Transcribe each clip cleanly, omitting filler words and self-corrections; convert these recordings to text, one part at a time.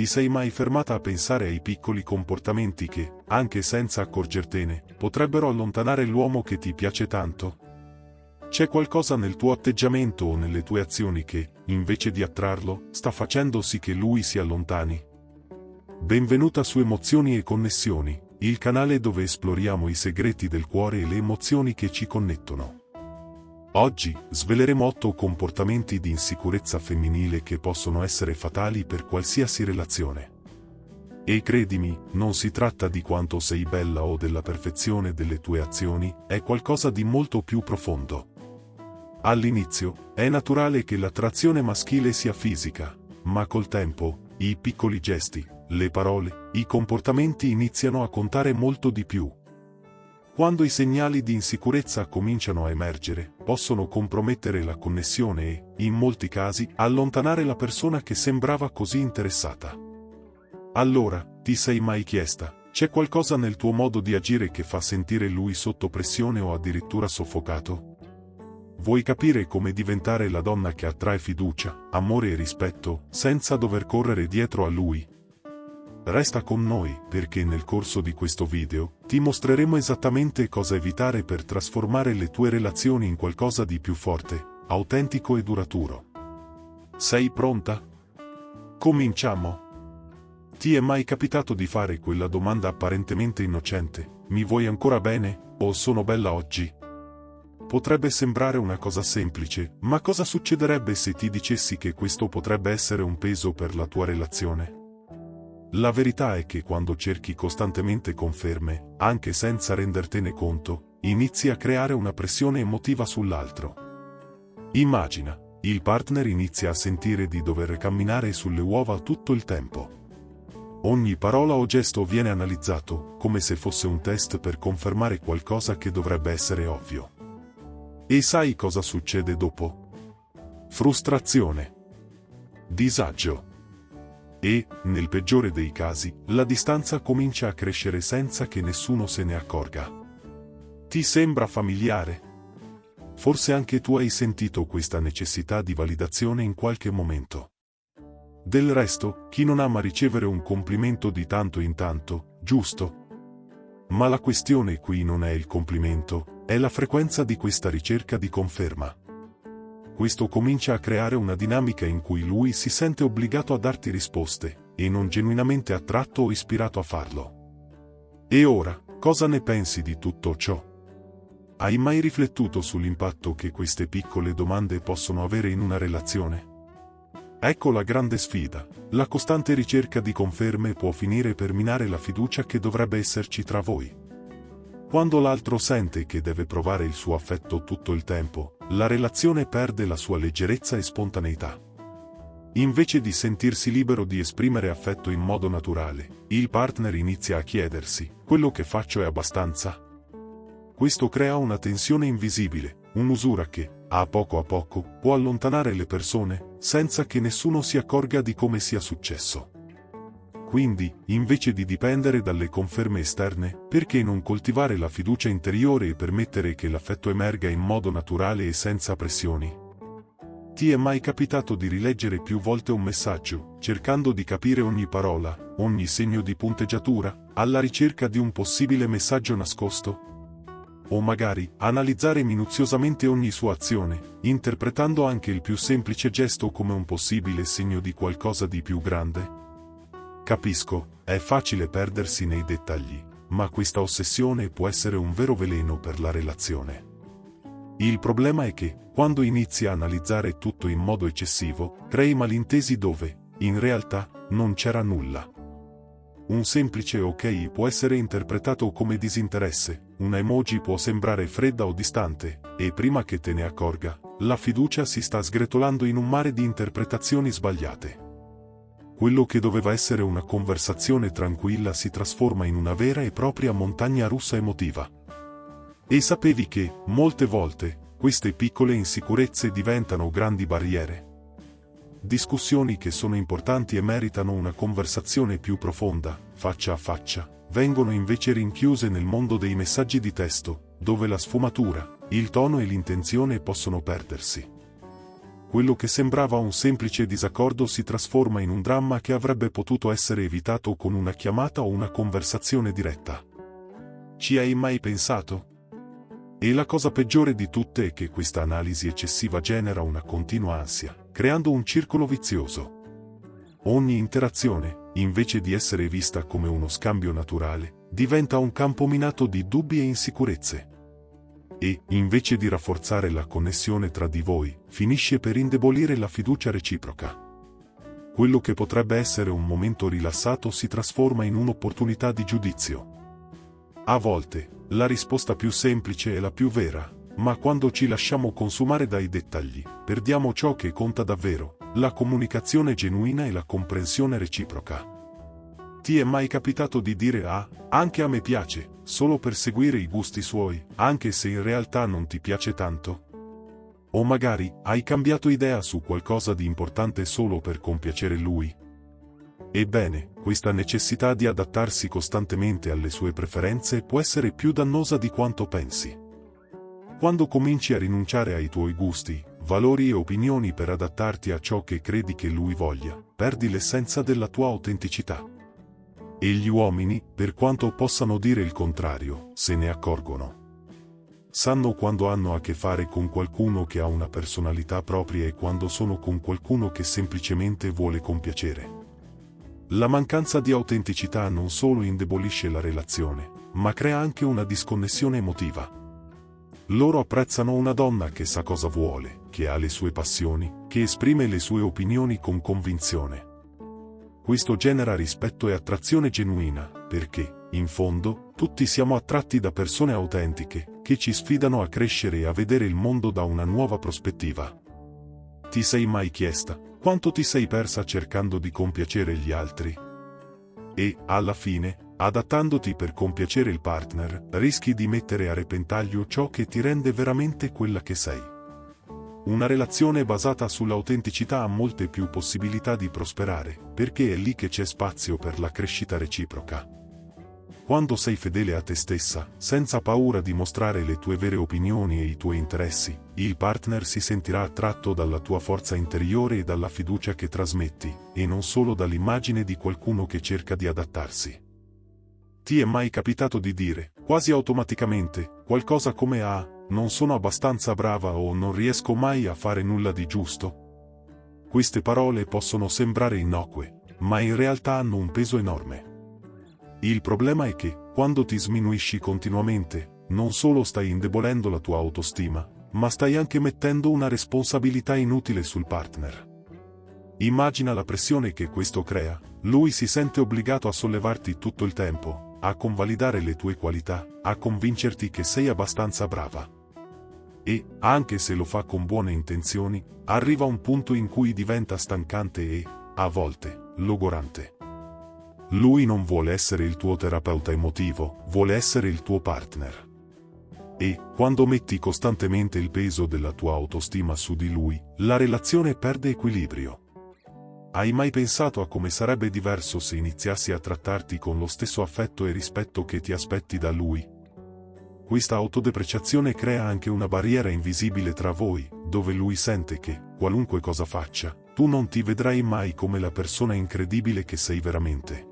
Ti sei mai fermata a pensare ai piccoli comportamenti che, anche senza accorgertene, potrebbero allontanare l'uomo che ti piace tanto? C'è qualcosa nel tuo atteggiamento o nelle tue azioni che, invece di attrarlo, sta facendo sì che lui si allontani? Benvenuta su Emozioni e Connessioni, il canale dove esploriamo i segreti del cuore e le emozioni che ci connettono. Oggi, sveleremo 8 comportamenti di insicurezza femminile che possono essere fatali per qualsiasi relazione. E credimi, non si tratta di quanto sei bella o della perfezione delle tue azioni, è qualcosa di molto più profondo. All'inizio, è naturale che l'attrazione maschile sia fisica, ma col tempo, i piccoli gesti, le parole, i comportamenti iniziano a contare molto di più. Quando i segnali di insicurezza cominciano a emergere, possono compromettere la connessione e, in molti casi, allontanare la persona che sembrava così interessata. Allora, ti sei mai chiesta, c'è qualcosa nel tuo modo di agire che fa sentire lui sotto pressione o addirittura soffocato? Vuoi capire come diventare la donna che attrae fiducia, amore e rispetto, senza dover correre dietro a lui? Resta con noi, perché nel corso di questo video, ti mostreremo esattamente cosa evitare per trasformare le tue relazioni in qualcosa di più forte, autentico e duraturo. Sei pronta? Cominciamo! Ti è mai capitato di fare quella domanda apparentemente innocente, mi vuoi ancora bene, o sono bella oggi? Potrebbe sembrare una cosa semplice, ma cosa succederebbe se ti dicessi che questo potrebbe essere un peso per la tua relazione? La verità è che quando cerchi costantemente conferme, anche senza rendertene conto, inizi a creare una pressione emotiva sull'altro. Immagina, il partner inizia a sentire di dover camminare sulle uova tutto il tempo. Ogni parola o gesto viene analizzato, come se fosse un test per confermare qualcosa che dovrebbe essere ovvio. E sai cosa succede dopo? Frustrazione. Disagio. E, nel peggiore dei casi, la distanza comincia a crescere senza che nessuno se ne accorga. Ti sembra familiare? Forse anche tu hai sentito questa necessità di validazione in qualche momento. Del resto, chi non ama ricevere un complimento di tanto in tanto, giusto? Ma la questione qui non è il complimento, è la frequenza di questa ricerca di conferma. Questo comincia a creare una dinamica in cui lui si sente obbligato a darti risposte, e non genuinamente attratto o ispirato a farlo. E ora, cosa ne pensi di tutto ciò? Hai mai riflettuto sull'impatto che queste piccole domande possono avere in una relazione? Ecco la grande sfida, la costante ricerca di conferme può finire per minare la fiducia che dovrebbe esserci tra voi. Quando l'altro sente che deve provare il suo affetto tutto il tempo, la relazione perde la sua leggerezza e spontaneità. Invece di sentirsi libero di esprimere affetto in modo naturale, il partner inizia a chiedersi, quello che faccio è abbastanza? Questo crea una tensione invisibile, un'usura che, a poco, può allontanare le persone, senza che nessuno si accorga di come sia successo. Quindi, invece di dipendere dalle conferme esterne, perché non coltivare la fiducia interiore e permettere che l'affetto emerga in modo naturale e senza pressioni? Ti è mai capitato di rileggere più volte un messaggio, cercando di capire ogni parola, ogni segno di punteggiatura, alla ricerca di un possibile messaggio nascosto? O magari, analizzare minuziosamente ogni sua azione, interpretando anche il più semplice gesto come un possibile segno di qualcosa di più grande? Capisco, è facile perdersi nei dettagli, ma questa ossessione può essere un vero veleno per la relazione. Il problema è che, quando inizi a analizzare tutto in modo eccessivo, crei malintesi dove, in realtà, non c'era nulla. Un semplice ok può essere interpretato come disinteresse, una emoji può sembrare fredda o distante, e prima che te ne accorga, la fiducia si sta sgretolando in un mare di interpretazioni sbagliate. Quello che doveva essere una conversazione tranquilla si trasforma in una vera e propria montagna russa emotiva. E sapevi che, molte volte, queste piccole insicurezze diventano grandi barriere? Discussioni che sono importanti e meritano una conversazione più profonda, faccia a faccia, vengono invece rinchiuse nel mondo dei messaggi di testo, dove la sfumatura, il tono e l'intenzione possono perdersi. quello che sembrava un semplice disaccordo si trasforma in un dramma che avrebbe potuto essere evitato con una chiamata o una conversazione diretta. Ci hai mai pensato? E la cosa peggiore di tutte è che questa analisi eccessiva genera una continua ansia, creando un circolo vizioso. Ogni interazione, invece di essere vista come uno scambio naturale, diventa un campo minato di dubbi e insicurezze. E, invece di rafforzare la connessione tra di voi, finisce per indebolire la fiducia reciproca. Quello che potrebbe essere un momento rilassato si trasforma in un'opportunità di giudizio. A volte, la risposta più semplice è la più vera, ma quando ci lasciamo consumare dai dettagli, perdiamo ciò che conta davvero, la comunicazione genuina e la comprensione reciproca. Ti è mai capitato di dire anche a me piace, solo per seguire i gusti suoi, anche se in realtà non ti piace tanto? O magari, hai cambiato idea su qualcosa di importante solo per compiacere lui? Ebbene, questa necessità di adattarsi costantemente alle sue preferenze può essere più dannosa di quanto pensi. Quando cominci a rinunciare ai tuoi gusti, valori e opinioni per adattarti a ciò che credi che lui voglia, perdi l'essenza della tua autenticità. E gli uomini, per quanto possano dire il contrario, se ne accorgono. Sanno quando hanno a che fare con qualcuno che ha una personalità propria e quando sono con qualcuno che semplicemente vuole compiacere. La mancanza di autenticità non solo indebolisce la relazione, ma crea anche una disconnessione emotiva. Loro apprezzano una donna che sa cosa vuole, che ha le sue passioni, che esprime le sue opinioni con convinzione. Questo genera rispetto e attrazione genuina, perché, in fondo, tutti siamo attratti da persone autentiche, che ci sfidano a crescere e a vedere il mondo da una nuova prospettiva. Ti sei mai chiesta quanto ti sei persa cercando di compiacere gli altri? E, alla fine, adattandoti per compiacere il partner, rischi di mettere a repentaglio ciò che ti rende veramente quella che sei. Una relazione basata sull'autenticità ha molte più possibilità di prosperare, perché è lì che c'è spazio per la crescita reciproca. Quando sei fedele a te stessa, senza paura di mostrare le tue vere opinioni e i tuoi interessi, il partner si sentirà attratto dalla tua forza interiore e dalla fiducia che trasmetti, e non solo dall'immagine di qualcuno che cerca di adattarsi. Ti è mai capitato di dire, quasi automaticamente, qualcosa come non sono abbastanza brava o non riesco mai a fare nulla di giusto? Queste parole possono sembrare innocue, ma in realtà hanno un peso enorme. Il problema è che, quando ti sminuisci continuamente, non solo stai indebolendo la tua autostima, ma stai anche mettendo una responsabilità inutile sul partner. Immagina la pressione che questo crea, lui si sente obbligato a sollevarti tutto il tempo, a convalidare le tue qualità, a convincerti che sei abbastanza brava. E, anche se lo fa con buone intenzioni, arriva un punto in cui diventa stancante e, a volte, logorante. Lui non vuole essere il tuo terapeuta emotivo, vuole essere il tuo partner. E, quando metti costantemente il peso della tua autostima su di lui, la relazione perde equilibrio. Hai mai pensato a come sarebbe diverso se iniziassi a trattarti con lo stesso affetto e rispetto che ti aspetti da lui? Questa autodepreciazione crea anche una barriera invisibile tra voi, dove lui sente che, qualunque cosa faccia, tu non ti vedrai mai come la persona incredibile che sei veramente.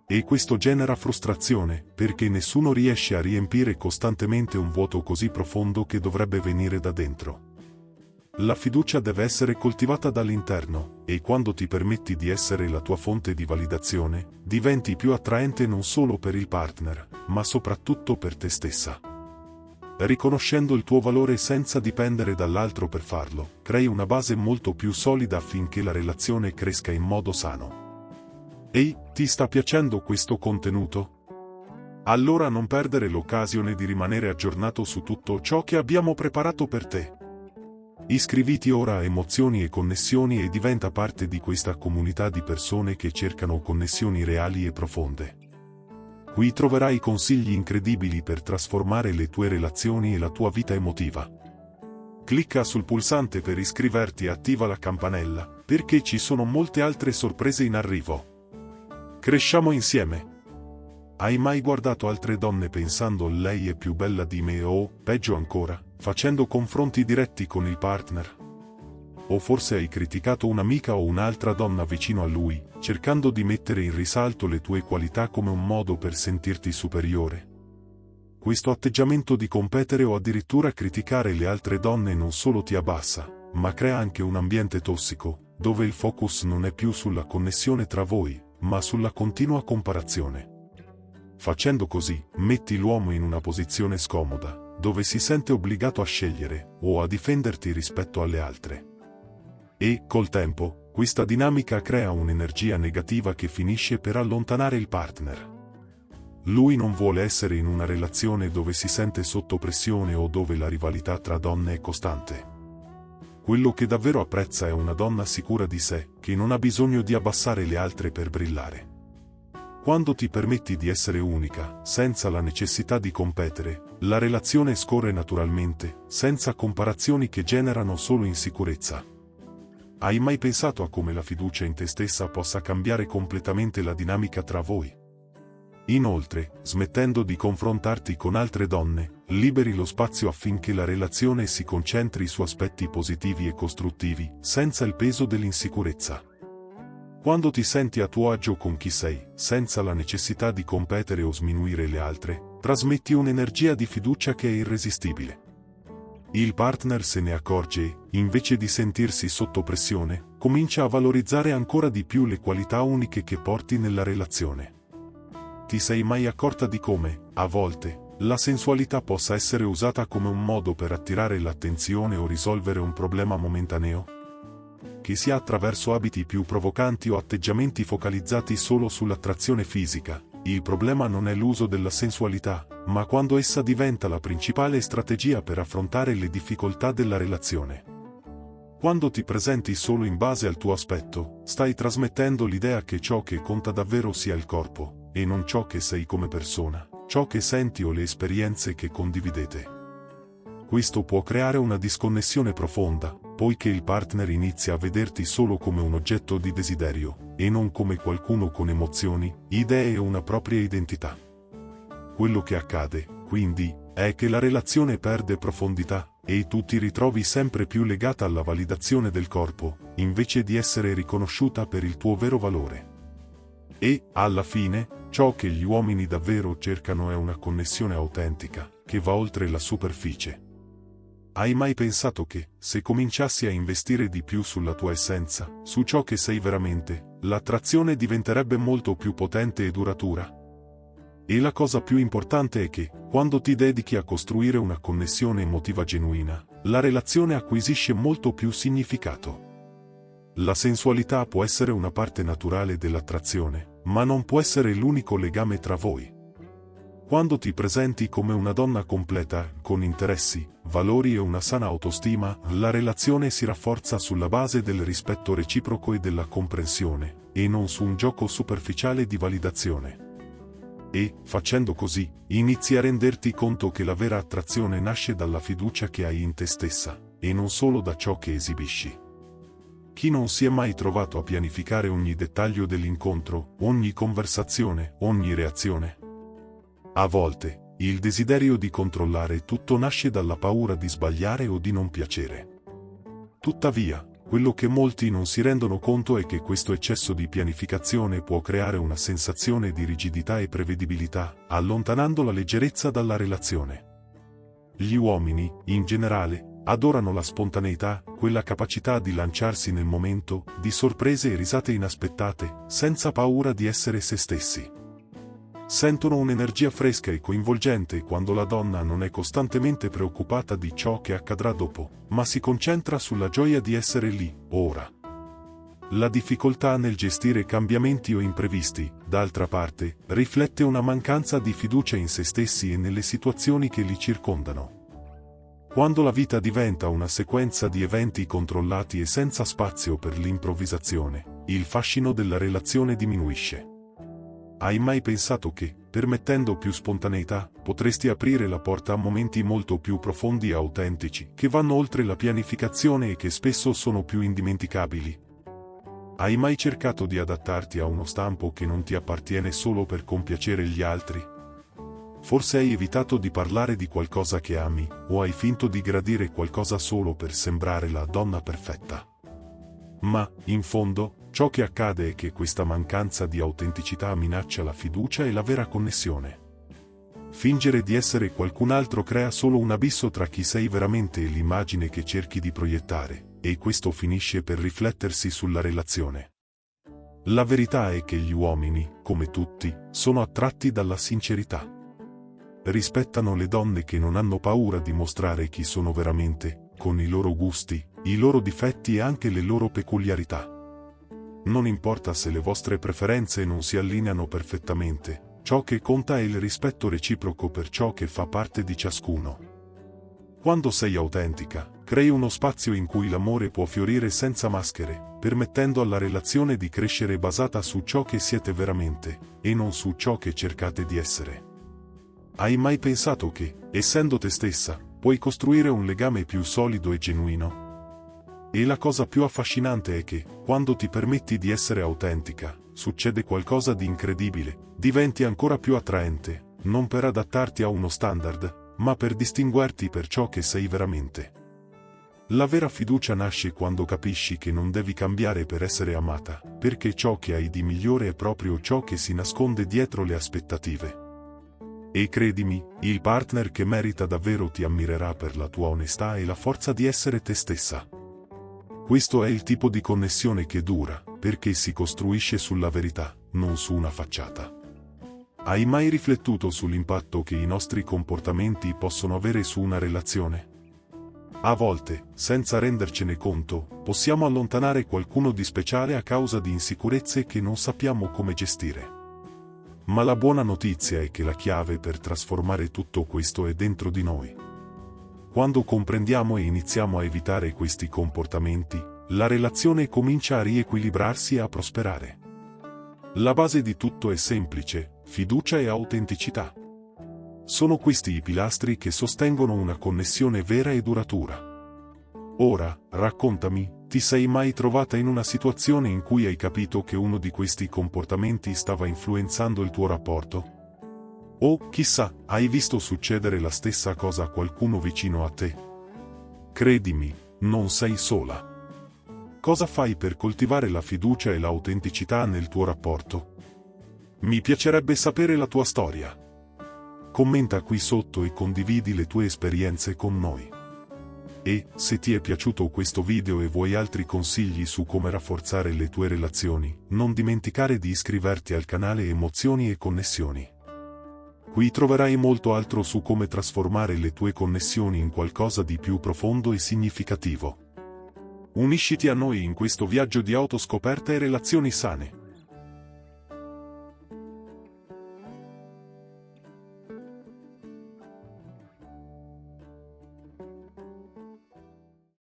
E questo genera frustrazione, perché nessuno riesce a riempire costantemente un vuoto così profondo che dovrebbe venire da dentro. La fiducia deve essere coltivata dall'interno, e quando ti permetti di essere la tua fonte di validazione, diventi più attraente non solo per il partner, ma soprattutto per te stessa. Riconoscendo il tuo valore senza dipendere dall'altro per farlo, crei una base molto più solida affinché la relazione cresca in modo sano. Ehi, ti sta piacendo questo contenuto? Allora non perdere l'occasione di rimanere aggiornato su tutto ciò che abbiamo preparato per te. Iscriviti ora a Emozioni e Connessioni e diventa parte di questa comunità di persone che cercano connessioni reali e profonde. Qui troverai consigli incredibili per trasformare le tue relazioni e la tua vita emotiva. Clicca sul pulsante per iscriverti e attiva la campanella, perché ci sono molte altre sorprese in arrivo. Cresciamo insieme. Hai mai guardato altre donne pensando lei è più bella di me o, peggio ancora, facendo confronti diretti con il partner? o forse hai criticato un'amica o un'altra donna vicino a lui, cercando di mettere in risalto le tue qualità come un modo per sentirti superiore. Questo atteggiamento di competere o addirittura criticare le altre donne non solo ti abbassa, ma crea anche un ambiente tossico, dove il focus non è più sulla connessione tra voi, ma sulla continua comparazione. Facendo così, metti l'uomo in una posizione scomoda, dove si sente obbligato a scegliere, o a difenderti rispetto alle altre. E, col tempo, questa dinamica crea un'energia negativa che finisce per allontanare il partner. Lui non vuole essere in una relazione dove si sente sotto pressione o dove la rivalità tra donne è costante. Quello che davvero apprezza è una donna sicura di sé, che non ha bisogno di abbassare le altre per brillare. Quando ti permetti di essere unica, senza la necessità di competere, la relazione scorre naturalmente, senza comparazioni che generano solo insicurezza. Hai mai pensato a come la fiducia in te stessa possa cambiare completamente la dinamica tra voi? Inoltre, smettendo di confrontarti con altre donne, liberi lo spazio affinché la relazione si concentri su aspetti positivi e costruttivi, senza il peso dell'insicurezza. Quando ti senti a tuo agio con chi sei, senza la necessità di competere o sminuire le altre, trasmetti un'energia di fiducia che è irresistibile. Il partner se ne accorge e, invece di sentirsi sotto pressione, comincia a valorizzare ancora di più le qualità uniche che porti nella relazione. Ti sei mai accorta di come, a volte, la sensualità possa essere usata come un modo per attirare l'attenzione o risolvere un problema momentaneo? Che sia attraverso abiti più provocanti o atteggiamenti focalizzati solo sull'attrazione fisica, il problema non è l'uso della sensualità, ma quando essa diventa la principale strategia per affrontare le difficoltà della relazione. Quando ti presenti solo in base al tuo aspetto, stai trasmettendo l'idea che ciò che conta davvero sia il corpo, e non ciò che sei come persona, ciò che senti o le esperienze che condividete. Questo può creare una disconnessione profonda, poiché il partner inizia a vederti solo come un oggetto di desiderio, e non come qualcuno con emozioni, idee e una propria identità. Quello che accade, quindi, è che la relazione perde profondità, e tu ti ritrovi sempre più legata alla validazione del corpo, invece di essere riconosciuta per il tuo vero valore. E, alla fine, ciò che gli uomini davvero cercano è una connessione autentica, che va oltre la superficie. Hai mai pensato che, se cominciassi a investire di più sulla tua essenza, su ciò che sei veramente, l'attrazione diventerebbe molto più potente e duratura? E la cosa più importante è che, quando ti dedichi a costruire una connessione emotiva genuina, la relazione acquisisce molto più significato. La sensualità può essere una parte naturale dell'attrazione, ma non può essere l'unico legame tra voi. Quando ti presenti come una donna completa, con interessi, valori e una sana autostima, la relazione si rafforza sulla base del rispetto reciproco e della comprensione, e non su un gioco superficiale di validazione. E, facendo così, inizi a renderti conto che la vera attrazione nasce dalla fiducia che hai in te stessa, e non solo da ciò che esibisci. Chi non si è mai trovato a pianificare ogni dettaglio dell'incontro, ogni conversazione, ogni reazione? A volte, il desiderio di controllare tutto nasce dalla paura di sbagliare o di non piacere. Tuttavia, quello che molti non si rendono conto è che questo eccesso di pianificazione può creare una sensazione di rigidità e prevedibilità, allontanando la leggerezza dalla relazione. Gli uomini, in generale, adorano la spontaneità, quella capacità di lanciarsi nel momento, di sorprese e risate inaspettate, senza paura di essere se stessi. Sentono un'energia fresca e coinvolgente quando la donna non è costantemente preoccupata di ciò che accadrà dopo, ma si concentra sulla gioia di essere lì, ora. La difficoltà nel gestire cambiamenti o imprevisti, d'altra parte, riflette una mancanza di fiducia in se stessi e nelle situazioni che li circondano. Quando la vita diventa una sequenza di eventi controllati e senza spazio per l'improvvisazione, il fascino della relazione diminuisce. Hai mai pensato che, permettendo più spontaneità, potresti aprire la porta a momenti molto più profondi e autentici, che vanno oltre la pianificazione e che spesso sono più indimenticabili? Hai mai cercato di adattarti a uno stampo che non ti appartiene solo per compiacere gli altri? Forse hai evitato di parlare di qualcosa che ami, o hai finto di gradire qualcosa solo per sembrare la donna perfetta. Ma, in fondo, ciò che accade è che questa mancanza di autenticità minaccia la fiducia e la vera connessione. Fingere di essere qualcun altro crea solo un abisso tra chi sei veramente e l'immagine che cerchi di proiettare, e questo finisce per riflettersi sulla relazione. La verità è che gli uomini, come tutti, sono attratti dalla sincerità. Rispettano le donne che non hanno paura di mostrare chi sono veramente, con i loro gusti, i loro difetti e anche le loro peculiarità. Non importa se le vostre preferenze non si allineano perfettamente, ciò che conta è il rispetto reciproco per ciò che fa parte di ciascuno. Quando sei autentica, crei uno spazio in cui l'amore può fiorire senza maschere, permettendo alla relazione di crescere basata su ciò che siete veramente, e non su ciò che cercate di essere. Hai mai pensato che, essendo te stessa, puoi costruire un legame più solido e genuino? E la cosa più affascinante è che, quando ti permetti di essere autentica, succede qualcosa di incredibile, diventi ancora più attraente, non per adattarti a uno standard, ma per distinguerti per ciò che sei veramente. La vera fiducia nasce quando capisci che non devi cambiare per essere amata, perché ciò che hai di migliore è proprio ciò che si nasconde dietro le aspettative. E credimi, il partner che merita davvero ti ammirerà per la tua onestà e la forza di essere te stessa. Questo è il tipo di connessione che dura, perché si costruisce sulla verità, non su una facciata. Hai mai riflettuto sull'impatto che i nostri comportamenti possono avere su una relazione? A volte, senza rendercene conto, possiamo allontanare qualcuno di speciale a causa di insicurezze che non sappiamo come gestire. Ma la buona notizia è che la chiave per trasformare tutto questo è dentro di noi. Quando comprendiamo e iniziamo a evitare questi comportamenti, la relazione comincia a riequilibrarsi e a prosperare. La base di tutto è semplice: fiducia e autenticità. Sono questi i pilastri che sostengono una connessione vera e duratura. Ora, raccontami, ti sei mai trovata in una situazione in cui hai capito che uno di questi comportamenti stava influenzando il tuo rapporto? O, chissà, hai visto succedere la stessa cosa a qualcuno vicino a te? Credimi, non sei sola. Cosa fai per coltivare la fiducia e l'autenticità nel tuo rapporto? Mi piacerebbe sapere la tua storia. Commenta qui sotto e condividi le tue esperienze con noi. E, se ti è piaciuto questo video e vuoi altri consigli su come rafforzare le tue relazioni, non dimenticare di iscriverti al canale Emozioni e Connessioni. Qui troverai molto altro su come trasformare le tue connessioni in qualcosa di più profondo e significativo. Unisciti a noi in questo viaggio di autoscoperta e relazioni sane.